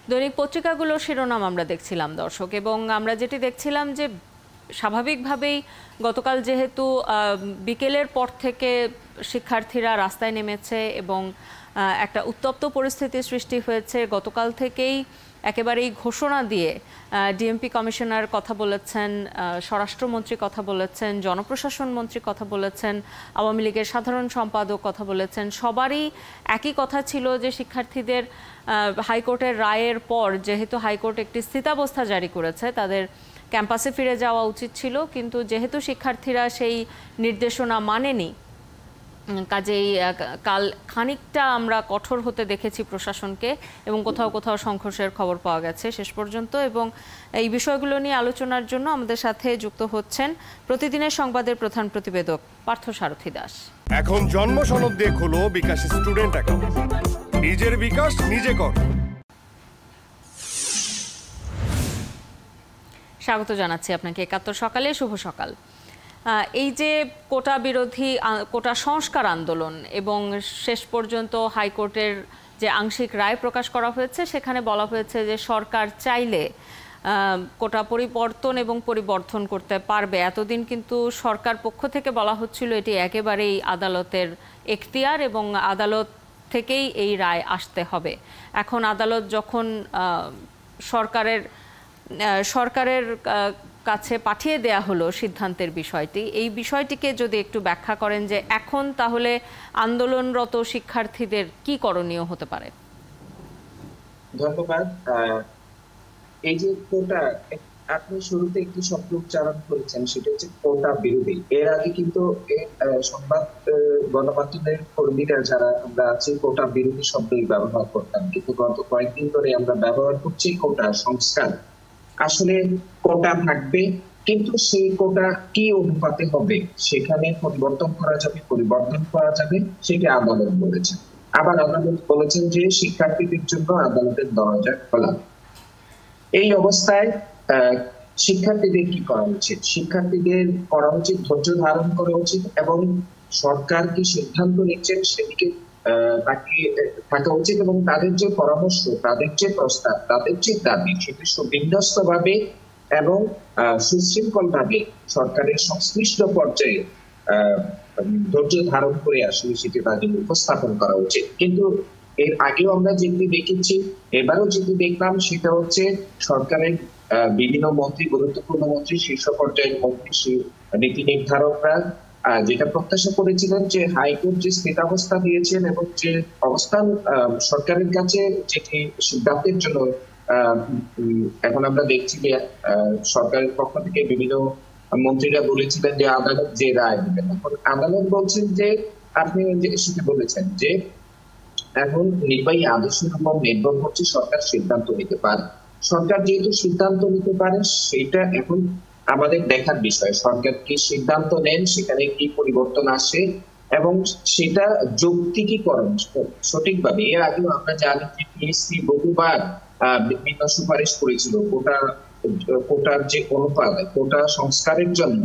দৈনিক পত্রিকাগুলোর শিরোনাম আমরা দেখছিলাম দর্শক, এবং আমরা যেটি দেখছিলাম যে স্বাভাবিকভাবেই গতকাল যেহেতু বিকেলের পর থেকে শিক্ষার্থীরা রাস্তায় নেমেছে এবং একটা উত্তপ্ত পরিস্থিতির সৃষ্টি হয়েছে, গতকাল থেকেই একেবারেই ঘোষণা দিয়ে ডিএমপি কমিশনার কথা বলেছেন, স্বরাষ্ট্রমন্ত্রী কথা বলেছেন, জনপ্রশাসন মন্ত্রী কথা বলেছেন, আওয়ামী লীগের সাধারণ সম্পাদক কথা বলেছেন। সবারই একই কথা ছিল যে শিক্ষার্থীদের হাইকোর্টের রায়ের পর যেহেতু হাইকোর্ট একটি স্থিতাবস্থা জারি করেছে, তাদের ক্যাম্পাসে ফিরে যাওয়া উচিত ছিল, কিন্তু যেহেতু শিক্ষার্থীরা সেই নির্দেশনা মানেনি, কাজেই কাল খানিকটা আমরা কঠোর হতে দেখেছি প্রশাসনকে, এবং কোথাও কোথাও সংঘর্ষের খবর পাওয়া গেছে শেষ পর্যন্ত। এবং এই বিষয়গুলো নিয়ে আলোচনার জন্য আমাদের সাথে যুক্ত হচ্ছেন প্রতিদিনের সংবাদের প্রধান প্রতিবেদক পার্থ সারথী দাস। এখন জন্ম সনদ দিয়ে খোলো বিকাশ স্টুডেন্ট অ্যাকাউন্ট, নিজের বিকাশ নিজে কর। স্বাগত জানাচ্ছি আপনাকে একাত্তর সকালে। শুভ সকাল। এই যে কোটা বিরোধী কোটা সংস্কার আন্দোলন এবং শেষ পর্যন্ত হাইকোর্টের যে আংশিক রায় প্রকাশ করা হয়েছে, সেখানে বলা হয়েছে যে সরকার চাইলে কোটা পরিবর্তন এবং পরিবর্ধন করতে পারবে। এতদিন কিন্তু সরকার পক্ষ থেকে বলা হচ্ছিল এটি একেবারেই আদালতের এখতিয়ার এবং আদালত থেকেই এই রায় আসতে হবে। এখন আদালত যখন সরকারের কাছে পাঠিয়ে দেয়া হলো সিদ্ধান্তের বিষয়টি, এই বিষয়টিকে যদি একটু ব্যাখ্যা করেন যে এখন তাহলে আন্দোলনরত শিক্ষার্থীদের কি করণীয় হতে পারে। ধন্যবাদ। এই যে কোটা, আপনি শুরুতে একটি শব্দ উচ্চারণ করেছেন, সেটা হচ্ছে কোটা বিরোধী। এর আগে কিন্তু সংবাদ গণমাধ্যমের কর্মীরা যারা আমরা আছি কোটা বিরোধী শব্দই ব্যবহার করতাম, কিন্তু গত কয়েকদিন ধরে আমরা ব্যবহার করছি কোটা সংস্কার। আসলে কোটা থাকবে, কিন্তু সেই কোটা কি অনুপাতে হবে সেখানে পরিবর্তন করা যাবে, পরিবর্তন করা যাবে, সেটা আদালত বলেছেন। আবার আদালত বলেছেন যে শিক্ষার্থীদের জন্য আদালতের দরজা খোলা। এই অবস্থায় শিক্ষার্থীদের কি করা উচিত? শিক্ষার্থীদের করা উচিত ধৈর্য ধারণ করা উচিত, এবং সরকার কি সিদ্ধান্ত নিচ্ছেন সেদিকে তাকিয়ে থাকা উচিত, এবং তাদের যে পরামর্শ, তাদের যে প্রস্তাব, তাদের যে দাবি, সেটি সুবিন্যস্ত ভাবে এবং সুশৃঙ্খল ভাবে সরকারের সংশ্লিষ্ট পর্যায়ে ধৈর্য ধারণ করে আসলে সেটি তাদের উপস্থাপন করা উচিত। কিন্তু এর আগেও আমরা যেটি দেখেছি, এবারও যেটি দেখলাম, সেটা হচ্ছে সরকারের বিভিন্ন মন্ত্রী, গুরুত্বপূর্ণ মন্ত্রী, শীর্ষ পর্যায়ের মন্ত্রী, নীতি নির্ধারকরা যেটা প্রত্যাশা করেছিলেন যে হাইকোর্ট যে স্থিতাবস্থা দিয়েছেন এবং যে অবস্থান সরকারের কাছে যেটি সিদ্ধান্তের জন্য, এখন আমরা দেখছি যে সরকারের পক্ষ থেকে বিভিন্ন মন্ত্রীরা বলেছিলেন যে আদালত যে রায় দেবেন। এখন আদালত বলছেন যে আপনি সেটা বলেছেন যে এখন নির্বাহী আদেশের উপর নির্ভর করছে সরকার সিদ্ধান্ত নিতে পারে। সরকার যেহেতু সিদ্ধান্ত নিতে পারে, সেটা এখন আমাদের দেখার বিষয়। সরকার কি সিদ্ধান্ত নেন, সেখানে কি পরিবর্তন আসে এবং সেটা যৌক্তিকীকরণ সঠিকভাবে। এর আগেও আমরা জানি যে পিএসসি বহুবার বিভিন্ন সুপারিশ করেছিল কোটার যে অনুপাত, কোটা সংস্কারের জন্য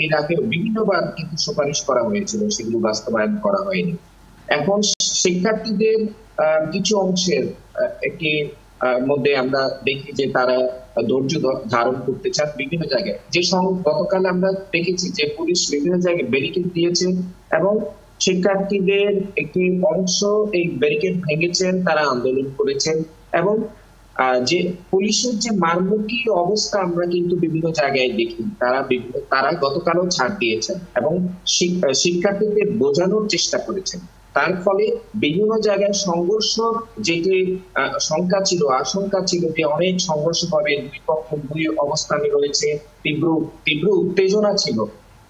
এর আগে বিভিন্নবার কিন্তু সুপারিশ করা হয়েছিল, সেগুলো বাস্তবায়ন করা হয়নি। এখন শিক্ষার্থীদের কিছু অংশের একটি মধ্যে আমরা দেখি যে তারা ধৈর্য ধারণ করতে চান বিভিন্ন জায়গায়। যে গতকাল আমরা দেখেছি যে পুলিশ বিভিন্ন জায়গায় ব্যারিকেড দিয়েছে এবং শিক্ষার্থীদের একটি অংশ এই ব্যারিকেড ভেঙেছেন, তারা আন্দোলন করেছেন, এবং যে পুলিশের যে মারমুখী অবস্থা আমরা কিন্তু বিভিন্ন জায়গায় দেখি। তারা গতকালও ছাড় দিয়েছেন এবং শিক্ষার্থীদের বোঝানোর চেষ্টা করেছেন। তার ফলে বিভিন্ন জায়গায় সংঘর্ষ, যেটি আশঙ্কা ছিল যে অনেক সংঘর্ষ হবে, দুই পক্ষ দুই অবস্থানে রয়েছে, তীব্র উত্তেজনা ছিল,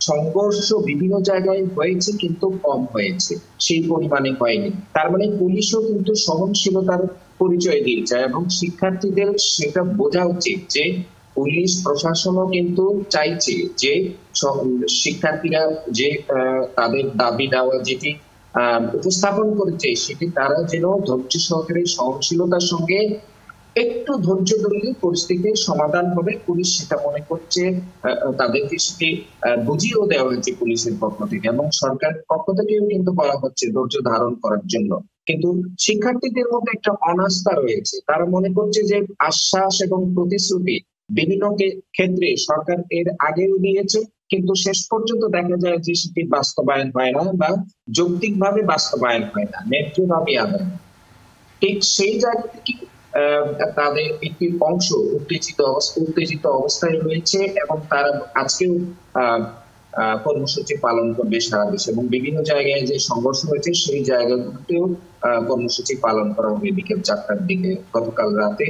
সংঘর্ষ বিভিন্ন জায়গায় হয়েছে কিন্তু কম হয়েছে, সেই পরিমাণে হয়নি। তার মানে পুলিশও কিন্তু সহনশীলতার পরিচয় দিয়েছে, এবং শিক্ষার্থীদের সেটা বোঝা উচিত যে পুলিশ প্রশাসনও কিন্তু চাইছে যে শিক্ষার্থীরা যে তাদের দাবি দেওয়া যেটি উপস্থাপন করেছে, সেটি তারা যেন ধৈর্য সহকারে সহনশীলতার সঙ্গে একটু ধৈর্য ধরলে পরিস্থিতির সমাধান হবে। পুলিশ সেটা মনে করছে, তাদেরকে সেটি বুঝিয়েও দেওয়া হয়েছে পুলিশের পক্ষ থেকে, এবং সরকারের পক্ষ থেকেও কিন্তু বলা হচ্ছে ধৈর্য ধারণ করার জন্য। কিন্তু শিক্ষার্থীদের মধ্যে একটা অনাস্থা রয়েছে। তারা মনে করছে যে আশ্বাস এবং প্রতিশ্রুতি বিভিন্ন ক্ষেত্রে সরকার এর আগেও দিয়েছে, কিন্তু শেষ পর্যন্ত দেখা যায় যে সেটি বাস্তবায়ন হয় না বা যৌক্তিকভাবে বাস্তবায়ন হয় না, ন্যায্যভাবে আদায় হয় না। ঠিক সেই জায়গা থেকে তাদের একটি অংশ উত্তেজিত অবস্থায় রয়েছে এবং তারা আজকেও কর্মসূচি পালন করবে সারা দেশে, এবং বিভিন্ন জায়গায় যে সংঘর্ষ হয়েছে সেই জায়গাগুলোতেও কর্মসূচি পালন করা হবে বিকেল 4টার দিকে। গতকাল রাতে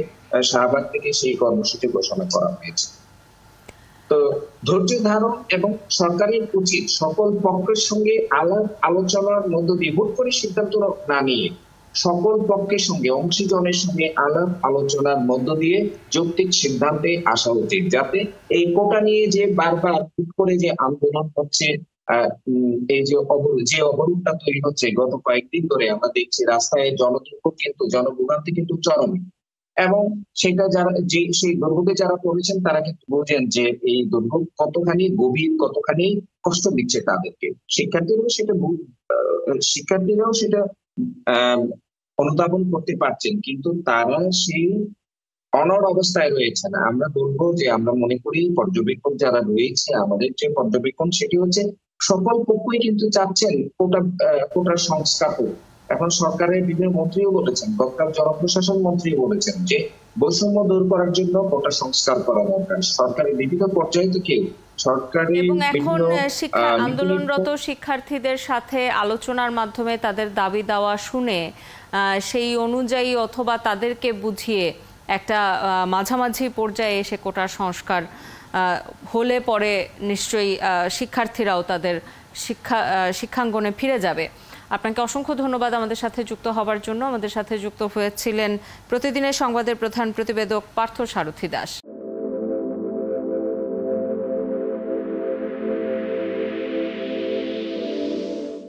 শাহবাগ থেকে সেই কর্মসূচি ঘোষণা করা হয়েছে। তো ধৈর্য ধারণ এবং সরকারের উচিত সকল পক্ষের সঙ্গে আলাপ আলোচনার মধ্য দিয়ে হুট করে সিদ্ধান্ত না নিয়ে সকল পক্ষের সঙ্গে অংশীজনের সঙ্গে আলাপ আলোচনার মধ্য দিয়ে যৌক্তিক সিদ্ধান্তে আসা উচিত, যাতে এই কোটা নিয়ে যে বারবার হুট করে যে আন্দোলন হচ্ছে, এই যে অবরোধটা তৈরি হচ্ছে গত কয়েকদিন ধরে আমরা দেখছি রাস্তায় জনদুর্ভোগ কিন্তু জনভোগান্তি কিন্তু চরমে, এবং সেটা যারা সেই দুর্ভোগে যারা পড়েছেন তারা কিন্তু বোঝেন যে এই দুর্ভোগ কতখানি গভীর, কতখানি কষ্ট দিচ্ছে তাদেরকে। শিক্ষার্থীরাও সেটা অনুধাবন করতে পারছেন, কিন্তু তারা সেই অনড় অবস্থায় রয়েছে না। আমরা বলবো যে আমরা মনে করি পর্যবেক্ষক যারা রয়েছে, আমাদের যে পর্যবেক্ষণ সেটি হচ্ছে সকল পক্ষই কিন্তু চাচ্ছেন কোটার সংস্কার হোক। এখন সরকারের বিভিন্ন মন্ত্রীও বলেছেন, গতকাল জনপ্রশাসন মন্ত্রী বলেছেন যে বৈষম্য দূর করার জন্য কোটা সংস্কার করা দরকার। সরকারের বিভিন্ন পর্যায়ে তো কেউ এবং এখন আন্দোলনরত শিক্ষার্থীদের সাথে আলোচনার মাধ্যমে তাদের দাবি দাওয়া শুনে সেই অনুযায়ী অথবা তাদেরকে বুঝিয়ে একটা মাঝামাঝি পর্যায়ে এসে কোটার সংস্কার হলে পরে নিশ্চয়ই শিক্ষার্থীরাও তাদের শিক্ষাঙ্গনে ফিরে যাবে। আপনাকে অসংখ্য ধন্যবাদ আমাদের সাথে যুক্ত হবার জন্য। আমাদের সাথে যুক্ত হয়েছিলেন প্রতিদিনের সংবাদের প্রধান প্রতিবেদক পার্থ সারথী দাস।